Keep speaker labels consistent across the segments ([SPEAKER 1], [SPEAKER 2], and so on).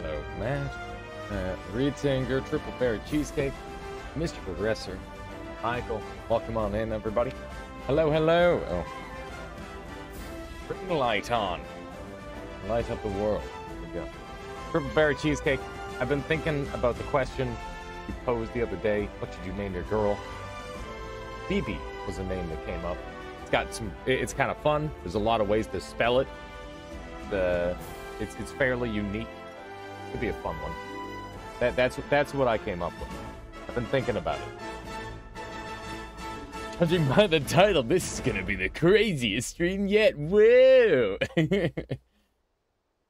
[SPEAKER 1] Hello, Matt. Reed Singer, Triple Berry Cheesecake, Mr. Progressor, Michael. Welcome on in, everybody. Hello, hello. Oh. Bring the light on. Light up the world. There we go. Triple Berry Cheesecake. I've been thinking about the question you posed the other day. What should you name your girl? Phoebe was a name that came up. It's got some. It's kind of fun. There's a lot of ways to spell it. It's fairly unique. Could be a fun one. That's what I came up with. I've been thinking about it. Judging by the title, this is gonna be the craziest stream yet. Whoa! Yeah,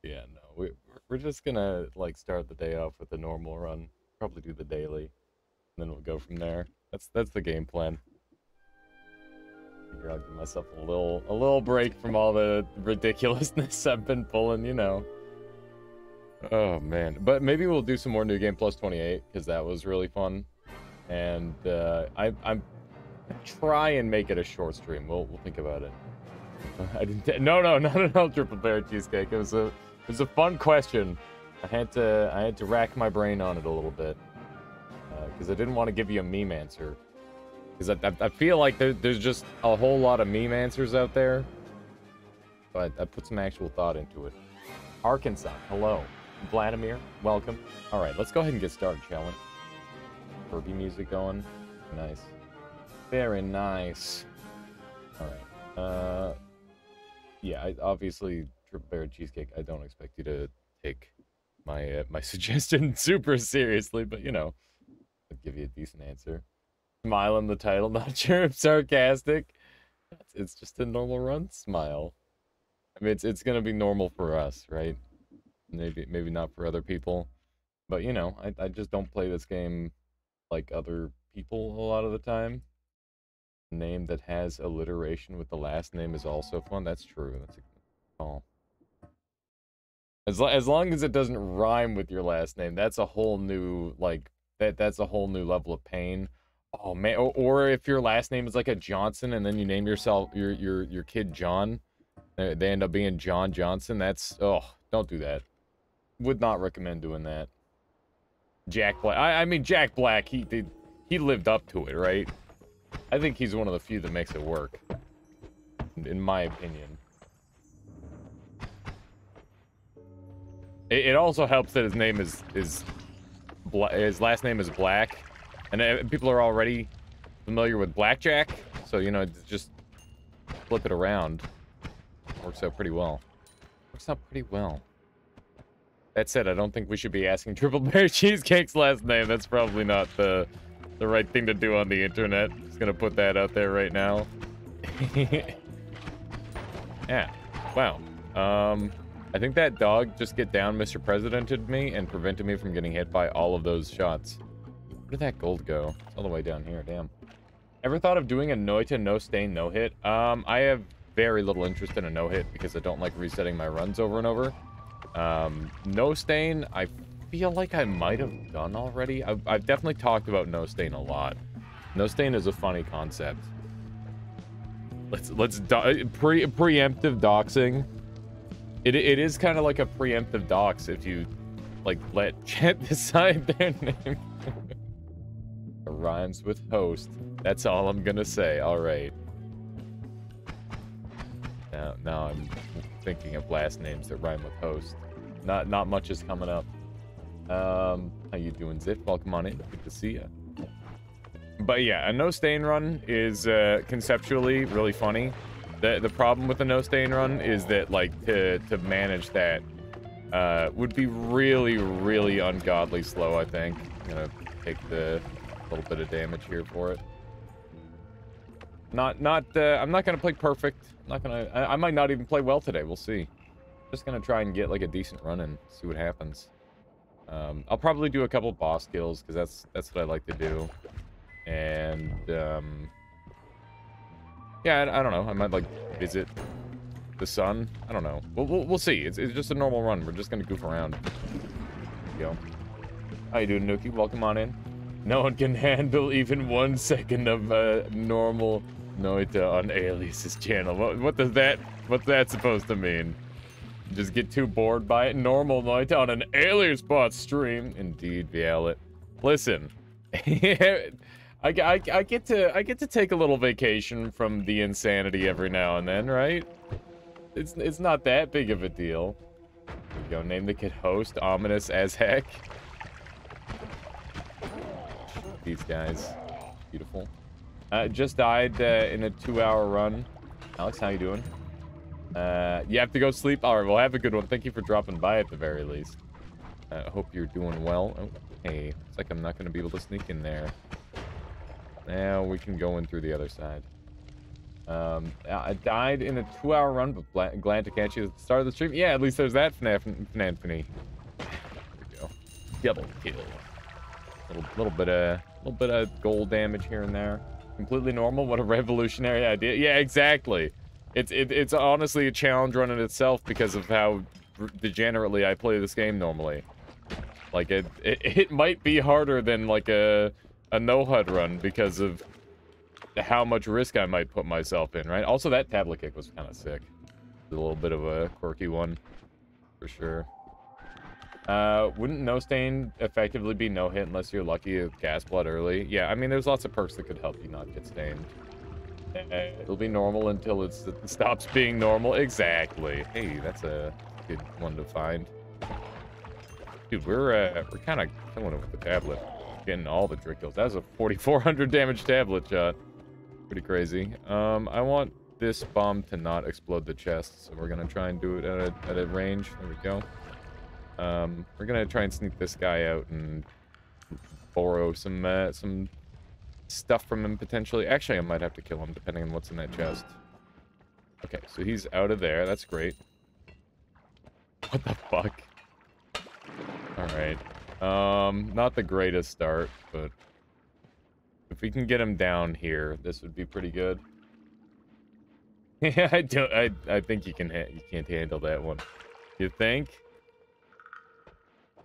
[SPEAKER 1] no, we're just gonna like start the day off with a normal run. Probably do the daily, and then we'll go from there. That's the game plan. Figure I'll give myself a little break from all the ridiculousness I've been pulling, you know. Oh man, but maybe we'll do some more New Game Plus 28 because that was really fun, and I'm try and make it a short stream. We'll think about it. I didn't. No, not at all. Triple Bear Cheesecake. It was a fun question. I had to rack my brain on it a little bit because I didn't want to give you a meme answer because I feel like there's just a whole lot of meme answers out there, but I put some actual thought into it. Arkansas, hello. Vladimir, welcome. All right, let's go ahead and get started, shall we? Kirby music going. Nice. Very nice. All right. Yeah, obviously, Triple Bear Cheesecake, I don't expect you to take my my suggestion super seriously, but, you know, I'd give you a decent answer. Smile in the title, not sure if sarcastic. It's just a normal run smile. I mean, it's going to be normal for us, right? Maybe not for other people, but you know, I just don't play this game like other people a lot of the time. A name that has alliteration with the last name is also fun. That's true. That's a good call. As long as it doesn't rhyme with your last name, that's a whole new that's a whole new level of pain. Oh man, or if your last name is like a Johnson and then you name yourself your kid John, they end up being John Johnson. That's don't do that. Would not recommend doing that. Jack Black. I mean, Jack Black, he lived up to it, right? I think he's one of the few that makes it work, in my opinion. It also helps that his name is his last name is Black, and people are already familiar with Blackjack, so you know, just flip it around. Works out pretty well. Works out pretty well. That said, I don't think we should be asking Triple Bear Cheesecake's last name. That's probably not the right thing to do on the internet. Just gonna put that out there right now. Yeah. Wow. I think that dog just get down Mr. Presidented me and prevented me from getting hit by all of those shots. Where did that gold go? It's all the way down here. Damn. Ever thought of doing a Noita no stain no hit? I have very little interest in a no hit because I don't like resetting my runs over and over. No stain, I feel like I might have done already. I've definitely talked about no stain a lot. No stain is a funny concept. Let's preemptive doxing. It is kind of like a preemptive dox if you like let chat decide their name. It rhymes with host. That's all I'm gonna say. All right. Now I'm thinking of last names that rhyme with host. Not much is coming up. How you doing, Zip? Welcome on in. Good to see you. But yeah, a no stain run is conceptually really funny. The problem with a no stain run is that like to manage that would be really ungodly slow. I think I'm gonna take the little bit of damage here for it. I'm not gonna play perfect. I might not even play well today. We'll see. Just gonna try and get like a decent run and see what happens. I'll probably do a couple boss kills because that's what I like to do. And yeah, I don't know. I might like visit the sun. I don't know. We'll see. It's just a normal run. We're just gonna goof around. There you go. How you doing, Nuki? Welcome on in. No one can handle even 1 second of normal Noita on Alias's channel. What's that supposed to mean? Just get too bored by it. Normal noita on an Aliasarchives stream. Indeed, Vialet. Listen, I get to take a little vacation from the insanity every now and then, right? It's not that big of a deal. There we go. Name the kid host. Ominous as heck. These guys, beautiful. Just died in a 2-hour run. Alex, how you doing? You have to go sleep? Alright, well, have a good one. Thank you for dropping by at the very least. I hope you're doing well. Oh, hey, looks like I'm not going to be able to sneak in there. Now we can go in through the other side. I died in a 2-hour run, but glad to catch you at the start of the stream. Yeah, at least there's that, Fanfany. There we go. Double kill. Little bit of gold damage here and there. Completely normal. What a revolutionary idea. Yeah, exactly. It's honestly a challenge run in itself because of how degenerately I play this game normally. Like it might be harder than like a no HUD run because of how much risk I might put myself in, right? Also, that tablet kick was kind of sick. A little bit of a quirky one, for sure. Wouldn't no stain effectively be no hit unless you're lucky with gas blood early? Yeah, I mean, there's lots of perks that could help you not get stained. It'll be normal until it stops being normal. Exactly. Hey, that's a good one to find. Dude, we're kind of killing it with the tablet. Getting all the trick kills. That was a 4,400 damage tablet shot. Pretty crazy. I want this bomb to not explode the chest, so we're gonna try and do it at a range. There we go. We're gonna try and sneak this guy out and borrow some stuff from him potentially. Actually, I might have to kill him depending on what's in that chest. Okay, so he's out of there. That's great. What the fuck? All right. Not the greatest start, but if we can get him down here, this would be pretty good. Yeah, I think you can't handle that one. You think?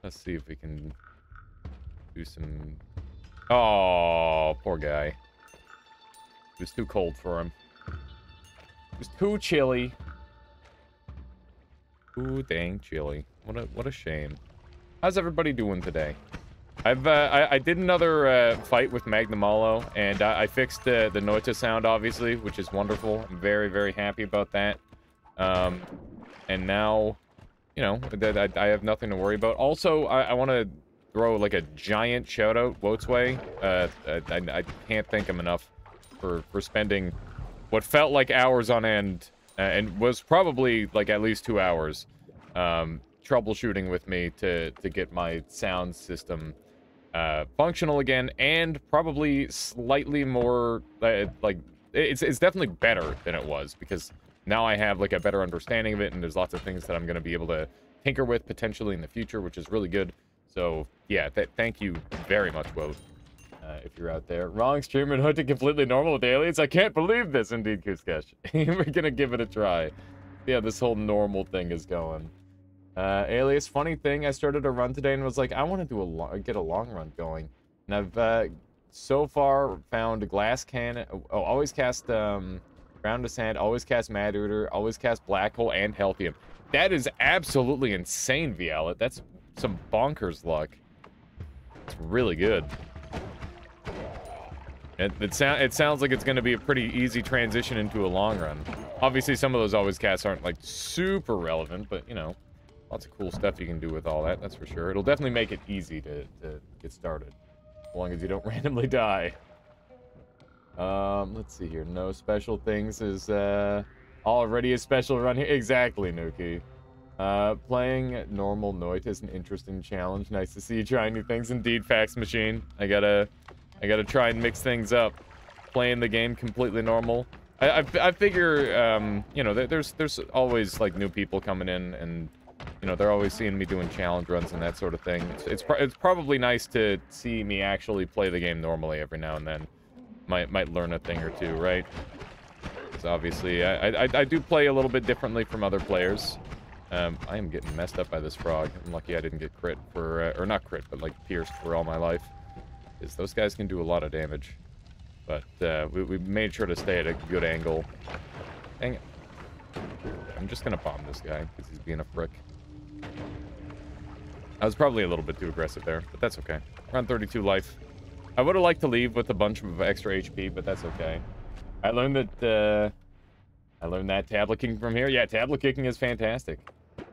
[SPEAKER 1] Let's see if we can do some... Oh, poor guy. It was too cold for him. It was too chilly. Too dang chilly. What a shame. How's everybody doing today? I did another fight with Magnamalo, and I fixed the noita sound, obviously, which is wonderful. I'm very, very happy about that. And now, you know, I have nothing to worry about. Also, I want to throw like a giant shout out Woat's way. I can't thank him enough for spending what felt like hours on end, and was probably like at least 2 hours, troubleshooting with me to get my sound system functional again, and probably slightly more like it's definitely better than it was, because now I have like a better understanding of it, and there's lots of things that I'm going to be able to tinker with potentially in the future, which is really good. So yeah, thank you very much, Woat, if you're out there. Wrong streamer and hooked completely normal with aliens. I can't believe this. Indeed, Kuskash. We're gonna give it a try. Yeah, this whole normal thing is going. Alias, funny thing, I started a run today and was like, I want to do get a long run going, and I've so far found glass cannon. Oh, always cast ground to sand, always cast Mad Ooter, always cast black hole and Healthium. That is absolutely insane, Vialet. That's some bonkers luck. It's really good. It sounds like it's going to be a pretty easy transition into a long run. Obviously, some of those always casts aren't like super relevant, but you know, lots of cool stuff you can do with all that. That's for sure. It'll definitely make it easy to get started, as long as you don't randomly die. Let's see here. No special things is already a special run here. Exactly, Nuki. Playing normal noita is an interesting challenge. Nice to see you trying new things. Indeed, Fax Machine. I gotta try and mix things up. Playing the game completely normal. I figure, you know, there's always like new people coming in, and you know, they're always seeing me doing challenge runs and that sort of thing. It's probably nice to see me actually play the game normally every now and then. Might learn a thing or two, right? Because obviously, I do play a little bit differently from other players. I am getting messed up by this frog. I'm lucky I didn't get crit for, or not crit, but like pierced for all my life. Because those guys can do a lot of damage. But we made sure to stay at a good angle. Dang it. I'm just gonna bomb this guy because he's being a frick. I was probably a little bit too aggressive there, but that's okay. Around 32 life. I would have liked to leave with a bunch of extra HP, but that's okay. I learned that tablet kicking from here. Yeah, tablet kicking is fantastic.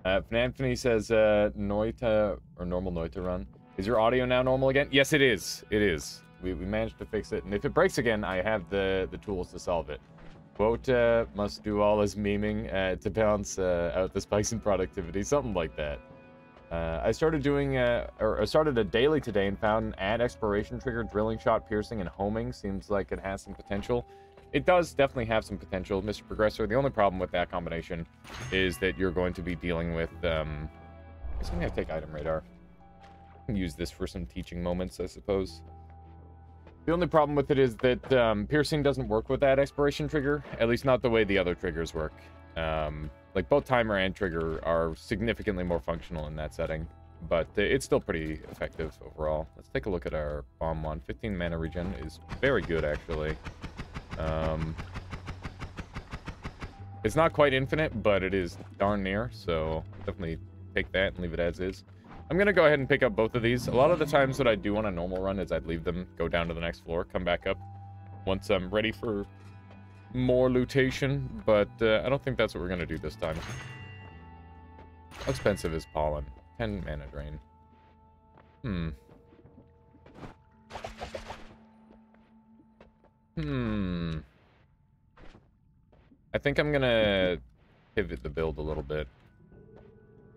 [SPEAKER 1] Anthony says, noita, or normal noita run. Is your audio now normal again? Yes, it is. It is. We managed to fix it. And if it breaks again, I have the tools to solve it. Quote, must do all his memeing to balance out the spikes in productivity. Something like that. I started doing, or I started a daily today and found an add exploration trigger, drilling shot, piercing, and homing. Seems like it has some potential. It does definitely have some potential, Mr. Progressor. The only problem with that combination is that you're going to be dealing with, I guess I'm going to take item radar. I can use this for some teaching moments, I suppose. The only problem with it is that piercing doesn't work with that exploration trigger, at least not the way the other triggers work. Like both timer and trigger are significantly more functional in that setting, but it's still pretty effective overall. Let's take a look at our bomb one. 15 mana regen is very good, actually. It's not quite infinite, but it is darn near, so definitely take that and leave it as is. I'm gonna go ahead and pick up both of these. A lot of the times what I do on a normal run is I'd leave them, go down to the next floor, come back up once I'm ready for more lootation, but I don't think that's what we're gonna do this time. How expensive is pollen? 10 mana drain. I think I'm gonna pivot the build a little bit.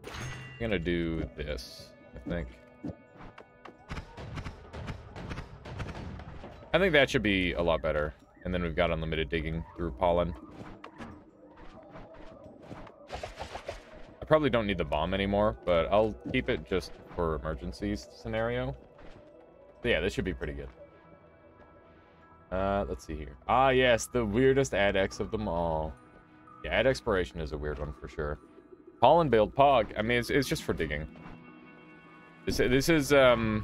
[SPEAKER 1] I'm gonna do this, I think. I think that should be a lot better. And then we've got unlimited digging through pollen. I probably don't need the bomb anymore, but I'll keep it just for emergencies scenario. But yeah, this should be pretty good. Let's see here. Ah, yes, the weirdest AdX of them all. Yeah, Ad Exploration is a weird one for sure. Pollen build Pog. I mean, it's just for digging. This is I'm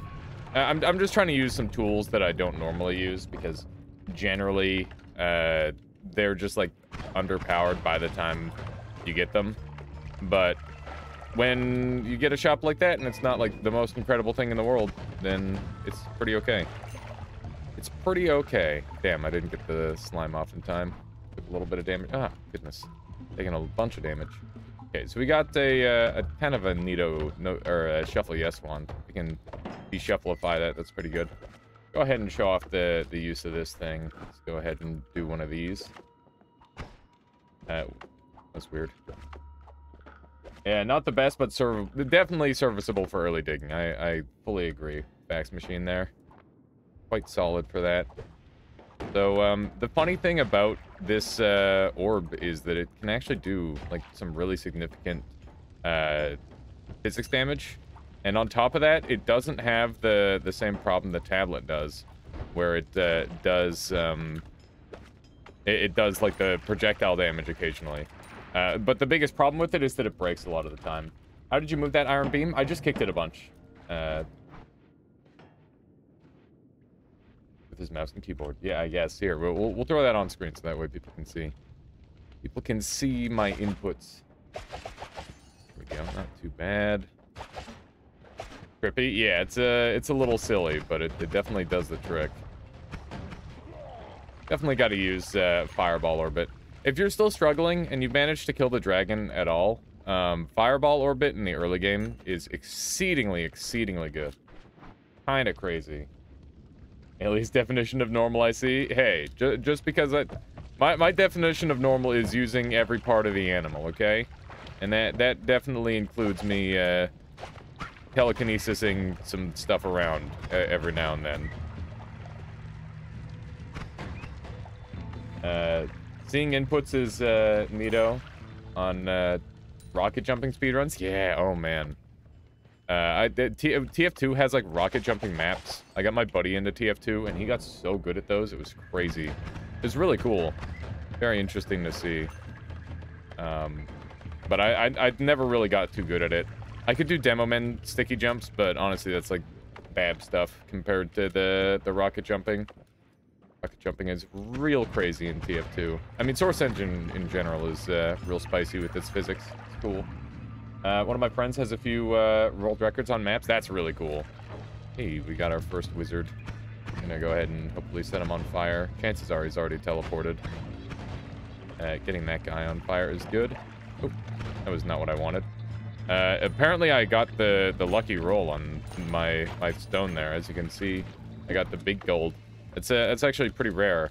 [SPEAKER 1] just trying to use some tools that I don't normally use because generally they're just like underpowered by the time you get them. But when you get a shop like that and it's not like the most incredible thing in the world, then it's pretty okay. It's pretty okay. Damn, I didn't get the slime off in time. Took a little bit of damage. Ah, goodness. Taking a bunch of damage. Okay, so we got a kind of a neato, or a shuffle yes wand. We can de-shuffleify that. That's pretty good. Go ahead and show off the use of this thing. Let's go ahead and do one of these. That's weird. Yeah, not the best, but definitely serviceable for early digging. I fully agree. Fax machine there. Quite solid for that. So, the funny thing about this orb is that it can actually do, like, some really significant physics damage. And on top of that, it doesn't have the same problem the tablet does, where it does, like, the projectile damage occasionally. But the biggest problem with it is that it breaks a lot of the time. How did you move that iron beam? I just kicked it a bunch. With his mouse and keyboard. Yeah, I guess. Here, we'll throw that on screen so that way people can see. People can see my inputs. There we go. Not too bad. Trippy? Yeah, it's a little silly, but it definitely does the trick. Definitely got to use Fireball Orbit. If you're still struggling and you've managed to kill the dragon at all, Fireball Orbit in the early game is exceedingly good. Kinda crazy. Ali's definition of normal, I see. Hey, just because my definition of normal is using every part of the animal, okay? And that definitely includes me telekinesising some stuff around every now and then. Seeing inputs is neato on rocket jumping speedruns. Yeah, oh man. TF2 has like rocket jumping maps. I got my buddy into TF2 and he got so good at those. It was crazy. It was really cool. Very interesting to see. But I never really got too good at it. I could do demo men sticky jumps, but honestly that's like bad stuff compared to the rocket jumping. Rocket jumping is real crazy in TF2. I mean, Source Engine in general is real spicy with its physics. It's cool. One of my friends has a few world records on maps. That's really cool. Hey, we got our first wizard. I'm gonna go ahead and hopefully set him on fire. Chances are he's already teleported. Getting that guy on fire is good. Oh, that was not what I wanted. Apparently I got the lucky roll on my stone there. As you can see, I got the big gold. It's actually pretty rare.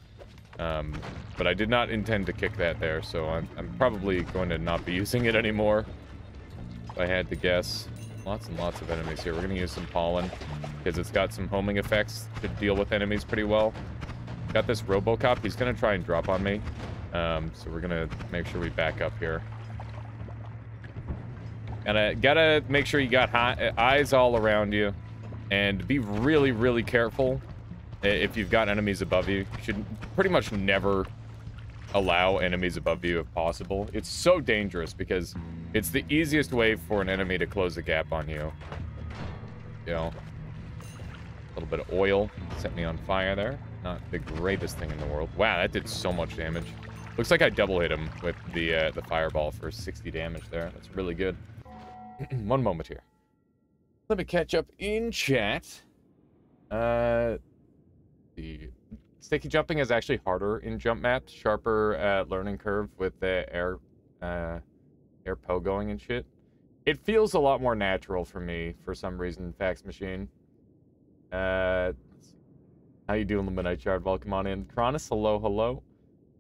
[SPEAKER 1] But I did not intend to kick that there, so I'm probably going to not be using it anymore. If I had to guess. Lots and lots of enemies here. We're going to use some pollen, because it's got some homing effects to deal with enemies pretty well. Got this Robocop. He's going to try and drop on me. So we're going to make sure we back up here. And gotta make sure you got eyes all around you. And be really, really careful. If you've got enemies above you, you should pretty much never allow enemies above you if possible. It's so dangerous because it's the easiest way for an enemy to close a gap on you. You know, a little bit of oil set me on fire there. Not the greatest thing in the world. Wow, that did so much damage. Looks like I double hit him with the fireball for 60 damage there. That's really good. One moment here. Let me catch up in chat. The sticky jumping is actually harder in jump maps, sharper learning curve with the air pogoing and shit. It feels a lot more natural for me for some reason. Fax machine. How you doing, Luminite Shard? Welcome on in. Cronus, hello.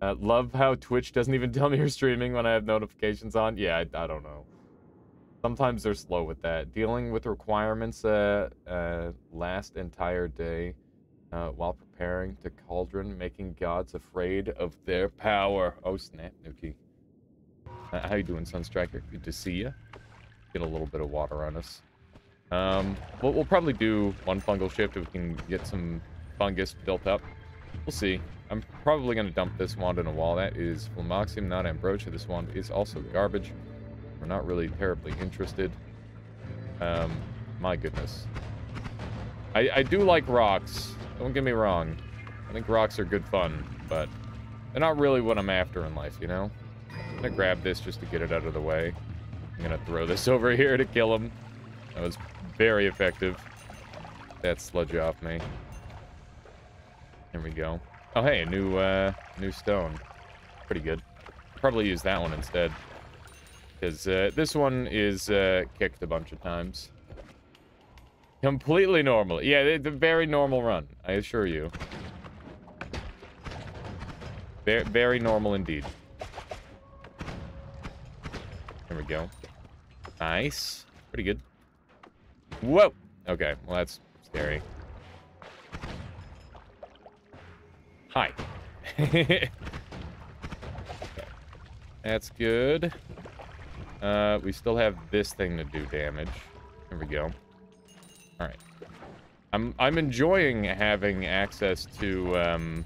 [SPEAKER 1] Love how Twitch doesn't even tell me you're streaming when I have notifications on. Yeah, I don't know. Sometimes they're slow with that. Dealing with requirements last entire day. While preparing to cauldron, making gods afraid of their power. Oh, snap, Nuki. How you doing, Sunstriker? Good to see you. Get a little bit of water on us. We'll probably do one fungal shift if we can get some fungus built up. We'll see. I'm probably going to dump this wand in a wall. That is Flamoxium, not Ambrosia. This wand is also garbage. We're not really terribly interested. My goodness. I do like rocks. Don't get me wrong. I think rocks are good fun, but they're not really what I'm after in life, you know? I'm gonna grab this just to get it out of the way. I'm gonna throw this over here to kill him. That was very effective. That sludge off me. There we go. Oh, hey, a new stone. Pretty good. Probably use that one instead. Because this one is kicked a bunch of times. Completely normal. Yeah, it's a very normal run, I assure you. Very, very normal indeed. There we go. Nice. Pretty good. Whoa! Okay, well that's scary. Hi. Okay. That's good. We still have this thing to do damage. There we go. All right. I'm enjoying having access to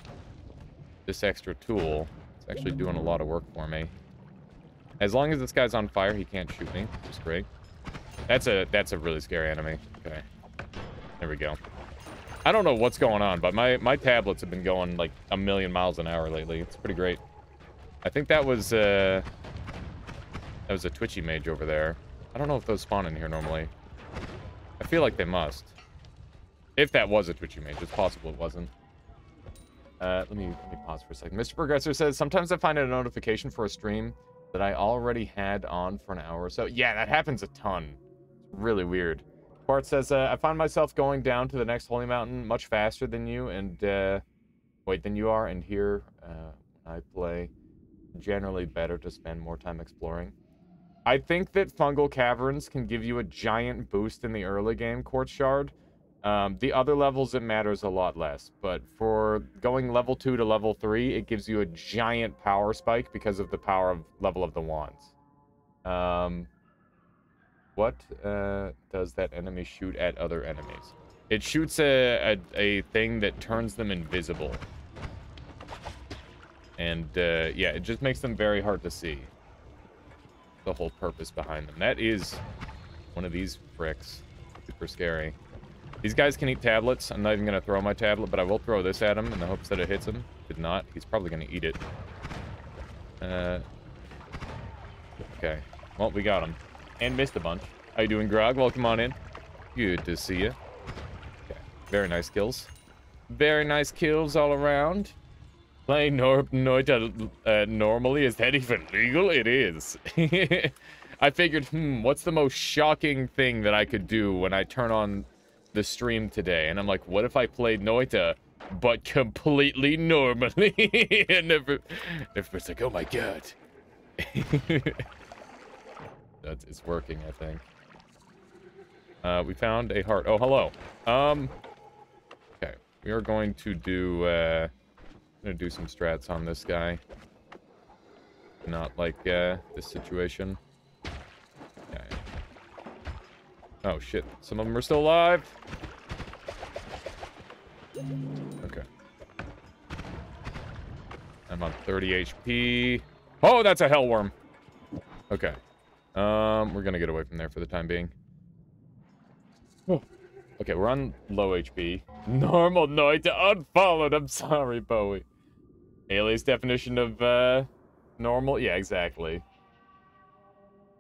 [SPEAKER 1] this extra tool. It's actually doing a lot of work for me. As long as this guy's on fire, he can't shoot me, which is great. That's a really scary enemy. Okay. There we go. I don't know what's going on, but my tablets have been going like a million miles an hour lately. It's pretty great. I think that was a twitchy mage over there. I don't know if those spawn in here normally. I feel like they must. If that was a twitchy mage, it's possible it wasn't. Let me pause for a second. Mr. Progressor says, sometimes I find a notification for a stream that I already had on for an hour or so. Yeah, that happens a ton. It's really weird. Bart says, I find myself going down to the next holy mountain much faster than you and than you are, and here when I play, generally better to spend more time exploring. I think that fungal caverns can give you a giant boost in the early game, Quartz Shard. The other levels, it matters a lot less. But for going level 2 to level 3, it gives you a giant power spike because of the power of level of the wands. What does that enemy shoot at other enemies? It shoots a thing that turns them invisible. And, yeah, it just makes them very hard to see. The whole purpose behind them. That is one of these bricks. Super scary. These guys can eat tablets. I'm not even going to throw my tablet, but I will throw this at him in the hopes that it hits him. Did not. He's probably going to eat it. Okay. Well, we got him. And missed a bunch. How you doing, Grog? Welcome on in. Good to see you. Okay. Very nice kills. Very nice kills all around. Playing noita normally, is that even legal? It is. I figured, what's the most shocking thing that I could do when I turn on the stream today? And I'm like, what if I played noita, but completely normally? And everybody's like, oh my god. It's working, I think. We found a heart. Oh, hello. Okay. We are going to do, gonna do some strats on this guy. Not like, this situation. Okay. Oh, shit. Some of them are still alive. Okay. I'm on 30 HP. Oh, that's a hellworm. Okay. We're gonna get away from there for the time being. Oh. Okay, we're on low HP. Normal noita unfollowed. I'm sorry, Bowie. Alias definition of, normal? Yeah, exactly.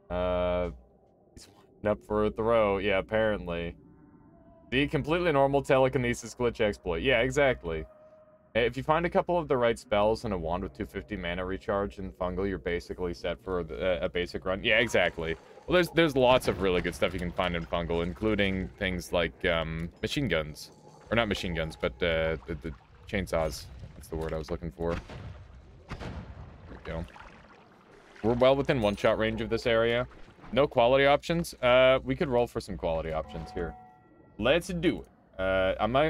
[SPEAKER 1] He's up for a throw. Yeah, apparently. The completely normal telekinesis glitch exploit. Yeah, exactly. If you find a couple of the right spells and a wand with 250 mana recharge and fungal, you're basically set for a basic run. Yeah, exactly. Well, there's lots of really good stuff you can find in fungal, including things like machine guns. Or not machine guns, but the chainsaws. That's the word I was looking for. There we go. We're well within one-shot range of this area. No quality options. We could roll for some quality options here. Let's do it.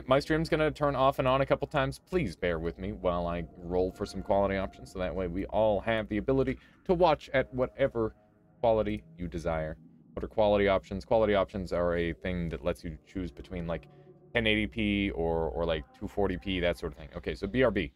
[SPEAKER 1] My stream's gonna turn off and on a couple times. Please bear with me while I roll for some quality options, so that way we all have the ability to watch at whatever quality you desire. What are quality options? Quality options are a thing that lets you choose between like 1080p or like 240p, that sort of thing. Okay, so BRB.